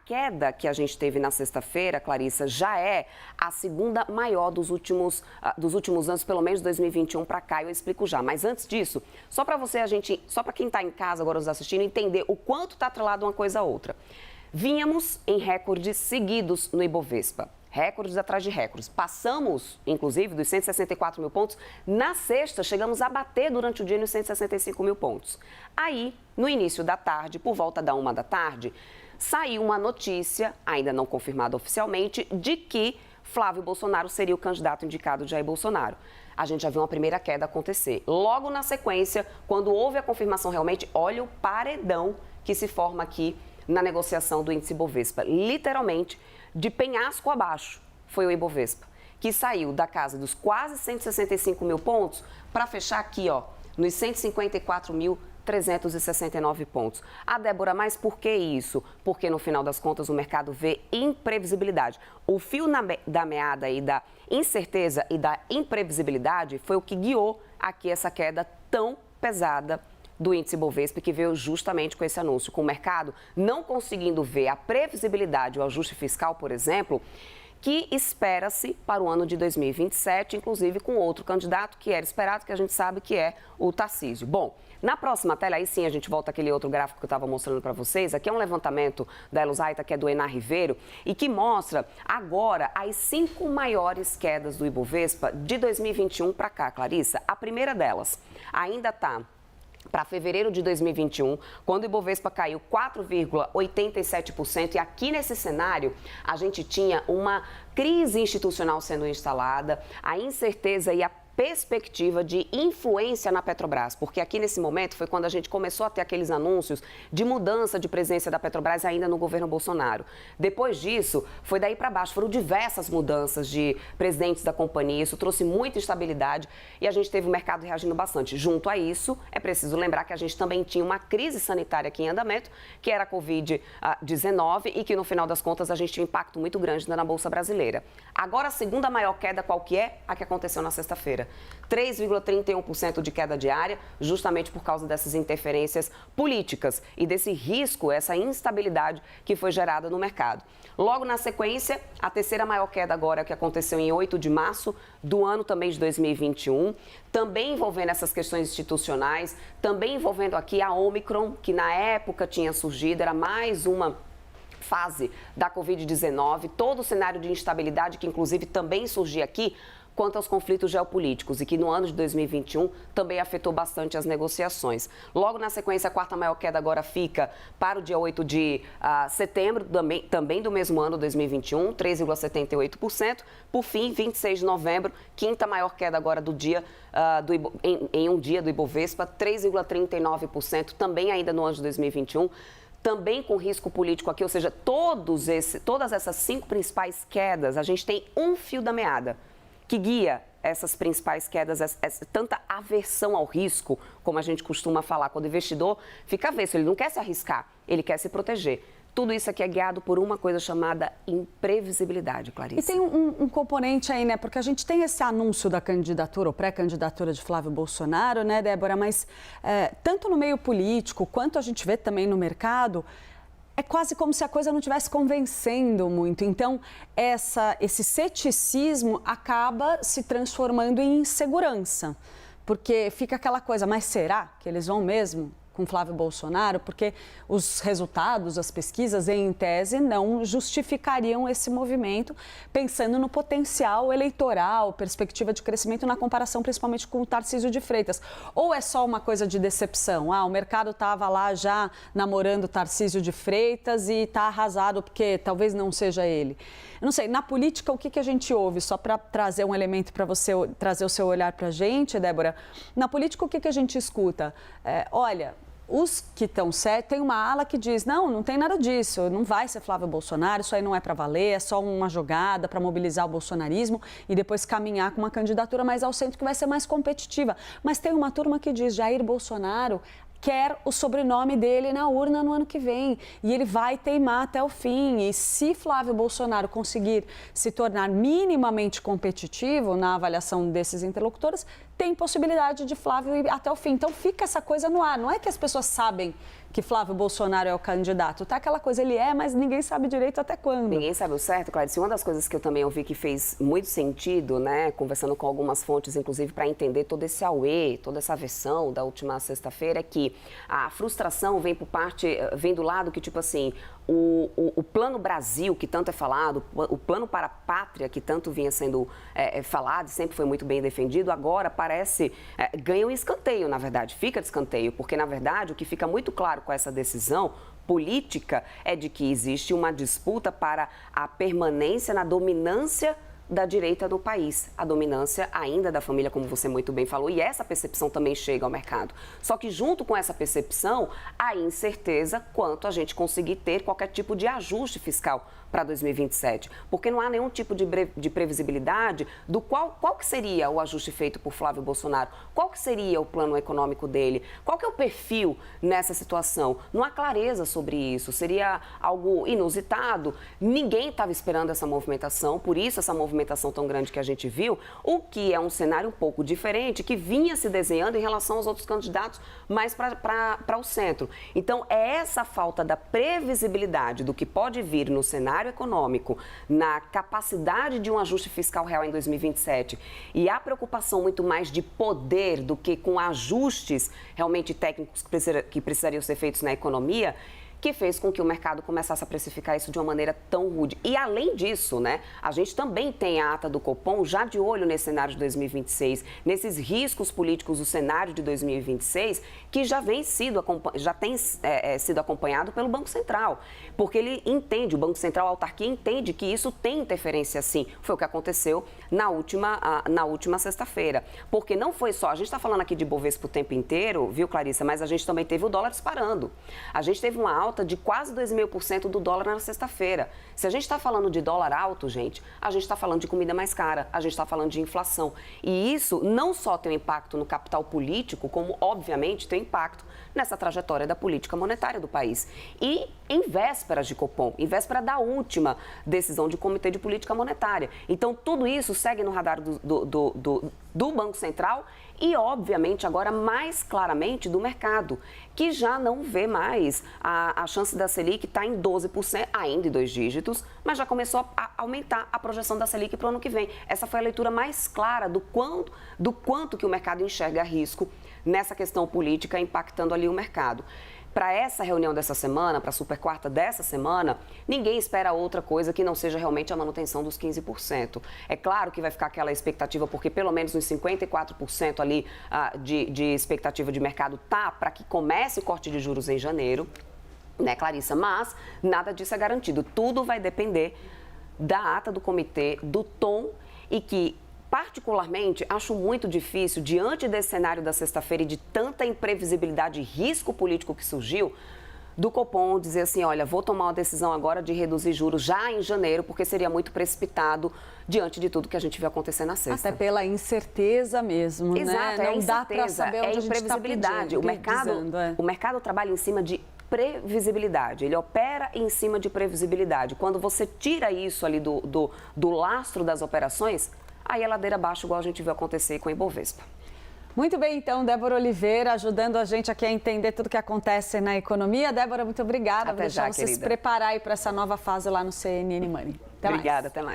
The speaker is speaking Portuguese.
queda que a gente teve na sexta-feira, Clarissa, já é a segunda maior dos últimos anos, pelo menos 2021 para cá. Eu explico já. Mas antes disso, só para quem está em casa agora nos assistindo, entender o quanto está atrelado uma coisa a outra. Vínhamos em recordes seguidos no Ibovespa. Recordes atrás de recordes. Passamos, inclusive, dos 164 mil pontos. Na sexta, chegamos a bater durante o dia nos 165 mil pontos. Aí, no início da tarde, por volta da 1 da tarde, saiu uma notícia, ainda não confirmada oficialmente, de que Flávio Bolsonaro seria o candidato indicado de Jair Bolsonaro. A gente já viu uma primeira queda acontecer. Logo na sequência, quando houve a confirmação realmente, olha o paredão que se forma aqui na negociação do índice Ibovespa. Literalmente, de penhasco abaixo, foi o Ibovespa, que saiu da casa dos quase 165 mil pontos para fechar aqui, ó, nos 154.369 pontos. Débora, mas por que isso? Porque, no final das contas, o mercado vê imprevisibilidade. O fio da meada aí da incerteza e da imprevisibilidade foi o que guiou aqui essa queda tão pesada do índice Bovespa, que veio justamente com esse anúncio, com o mercado não conseguindo ver a previsibilidade, o ajuste fiscal, por exemplo, que espera-se para o ano de 2027, inclusive com outro candidato que era esperado, que a gente sabe que é o Tarcísio. Bom, na próxima tela, aí sim a gente volta àquele outro gráfico que eu estava mostrando para vocês. Aqui é um levantamento da Elusaita, que é do Enar Ribeiro, e que mostra agora as 5 maiores quedas do Ibovespa de 2021 para cá, Clarissa. A primeira delas ainda está para fevereiro de 2021, quando o Ibovespa caiu 4,87%, e aqui nesse cenário a gente tinha uma crise institucional sendo instalada, a incerteza e a perspectiva de influência na Petrobras, porque aqui nesse momento foi quando a gente começou a ter aqueles anúncios de mudança de presença da Petrobras ainda no governo Bolsonaro. Depois disso, foi daí para baixo, foram diversas mudanças de presidentes da companhia, isso trouxe muita instabilidade e a gente teve o mercado reagindo bastante. Junto a isso, é preciso lembrar que a gente também tinha uma crise sanitária aqui em andamento, que era a Covid-19 e que no final das contas a gente tinha um impacto muito grande na Bolsa Brasileira. Agora, a segunda maior queda qual que é? A que aconteceu na sexta-feira. 3,31% de queda diária, justamente por causa dessas interferências políticas e desse risco, essa instabilidade que foi gerada no mercado. Logo na sequência, a terceira maior queda agora que aconteceu em 8 de março do ano também de 2021, também envolvendo essas questões institucionais, também envolvendo aqui a Omicron, que na época tinha surgido, era mais uma fase da Covid-19, todo o cenário de instabilidade que inclusive também surgia aqui, quanto aos conflitos geopolíticos e que no ano de 2021 também afetou bastante as negociações. Logo na sequência, a quarta maior queda agora fica para o dia 8 de setembro, também do mesmo ano, 2021, 3,78%. Por fim, 26 de novembro, quinta maior queda agora do dia, em um dia do Ibovespa, 3,39%, também ainda no ano de 2021. Também com risco político aqui, ou seja, todas essas 5 principais quedas, a gente tem um fio da meada que guia essas principais quedas, tanta aversão ao risco, como a gente costuma falar, quando o investidor fica avesso, ele não quer se arriscar, ele quer se proteger. Tudo isso aqui é guiado por uma coisa chamada imprevisibilidade, Clarissa. E tem um componente aí, né? Porque a gente tem esse anúncio da candidatura ou pré-candidatura de Flávio Bolsonaro, né, Débora? Mas tanto no meio político quanto a gente vê também no mercado, é quase como se a coisa não estivesse convencendo muito. Então, esse ceticismo acaba se transformando em insegurança. Porque fica aquela coisa, mas será que eles vão mesmo com Flávio Bolsonaro? Porque os resultados, as pesquisas, em tese, não justificariam esse movimento, pensando no potencial eleitoral, perspectiva de crescimento na comparação principalmente com o Tarcísio de Freitas. Ou é só uma coisa de decepção? O mercado estava lá já namorando Tarcísio de Freitas e está arrasado porque talvez não seja ele. Eu não sei, na política, o que a gente ouve? Só para trazer um elemento para você trazer o seu olhar para a gente, Débora. Na política, o que a gente escuta? Olha, os que estão certos, tem uma ala que diz, não tem nada disso, não vai ser Flávio Bolsonaro, isso aí não é para valer, é só uma jogada para mobilizar o bolsonarismo e depois caminhar com uma candidatura mais ao centro que vai ser mais competitiva. Mas tem uma turma que diz, Jair Bolsonaro quer o sobrenome dele na urna no ano que vem e ele vai teimar até o fim. E se Flávio Bolsonaro conseguir se tornar minimamente competitivo na avaliação desses interlocutores, tem possibilidade de Flávio ir até o fim. Então fica essa coisa no ar. Não é que as pessoas sabem que Flávio Bolsonaro é o candidato. Tá aquela coisa, ele é, mas ninguém sabe direito até quando. Ninguém sabe o certo, Clarice. Uma das coisas que eu também ouvi que fez muito sentido, né, conversando com algumas fontes, inclusive, para entender todo esse auê, toda essa versão da última sexta-feira, é que a frustração vem do lado que, tipo assim, o Plano Brasil, que tanto é falado, o Plano para a Pátria, que tanto vinha sendo falado e sempre foi muito bem defendido, agora parece, ganha um escanteio, na verdade, fica de escanteio, porque, na verdade, o que fica muito claro com essa decisão política é de que existe uma disputa para a permanência na dominância da direita no país, a dominância ainda da família, como você muito bem falou, e essa percepção também chega ao mercado. Só que junto com essa percepção, há incerteza quanto a gente conseguir ter qualquer tipo de ajuste fiscal para 2027, porque não há nenhum tipo de previsibilidade do qual que seria o ajuste feito por Flávio Bolsonaro, qual que seria o plano econômico dele, qual que é o perfil nessa situação. Não há clareza sobre isso, seria algo inusitado, ninguém estava esperando essa movimentação, por isso essa movimentação tão grande que a gente viu, o que é um cenário um pouco diferente, que vinha se desenhando em relação aos outros candidatos mais para o centro. Então, é essa falta da previsibilidade do que pode vir no cenário econômico, na capacidade de um ajuste fiscal real em 2027 e a preocupação muito mais de poder do que com ajustes realmente técnicos que precisariam ser feitos na economia, que fez com que o mercado começasse a precificar isso de uma maneira tão rude. E além disso, né, a gente também tem a ata do Copom já de olho nesse cenário de 2026, nesses riscos políticos do cenário de 2026, que já tem sido acompanhado pelo Banco Central, porque ele entende, o Banco Central, a autarquia entende que isso tem interferência sim. Foi o que aconteceu na última sexta-feira, porque não foi só, a gente está falando aqui de Bovespa o tempo inteiro, viu, Clarissa, mas a gente também teve o dólar disparando. A gente teve uma alta de quase 2.000% do dólar na sexta-feira. Se a gente está falando de dólar alto, gente, a gente está falando de comida mais cara, a gente está falando de inflação. E isso não só tem um impacto no capital político, como, obviamente, tem impacto nessa trajetória da política monetária do país. E em vésperas de Copom, em véspera da última decisão de Comitê de Política Monetária. Então, tudo isso segue no radar do Banco Central e, obviamente, agora mais claramente do mercado, que já não vê mais a chance da Selic estar em 12%, ainda em 2 dígitos, mas já começou a aumentar a projeção da Selic para o ano que vem. Essa foi a leitura mais clara do quanto que o mercado enxerga risco nessa questão política impactando ali o mercado. Para essa reunião dessa semana, para a super quarta dessa semana, ninguém espera outra coisa que não seja realmente a manutenção dos 15%. É claro que vai ficar aquela expectativa, porque pelo menos uns 54% ali de expectativa de mercado tá para que comece o corte de juros em janeiro, né, Clarissa? Mas nada disso é garantido. Tudo vai depender da ata do comitê, do tom e que... Particularmente, acho muito difícil, diante desse cenário da sexta-feira e de tanta imprevisibilidade e risco político que surgiu, do Copom dizer assim, olha, vou tomar uma decisão agora de reduzir juros já em janeiro, porque seria muito precipitado diante de tudo que a gente viu acontecer na sexta. Até pela incerteza mesmo, exato, né? Não dá para saber onde a gente está pedindo. O mercado trabalha em cima de previsibilidade, ele opera em cima de previsibilidade. Quando você tira isso ali do lastro das operações, aí a ladeira abaixo, igual a gente viu acontecer com o Ibovespa. Muito bem, então, Débora Oliveira ajudando a gente aqui a entender tudo que acontece na economia. Débora, muito obrigada. Até já, vocês se preparar aí para essa nova fase lá no CNN Money. Obrigada, até mais.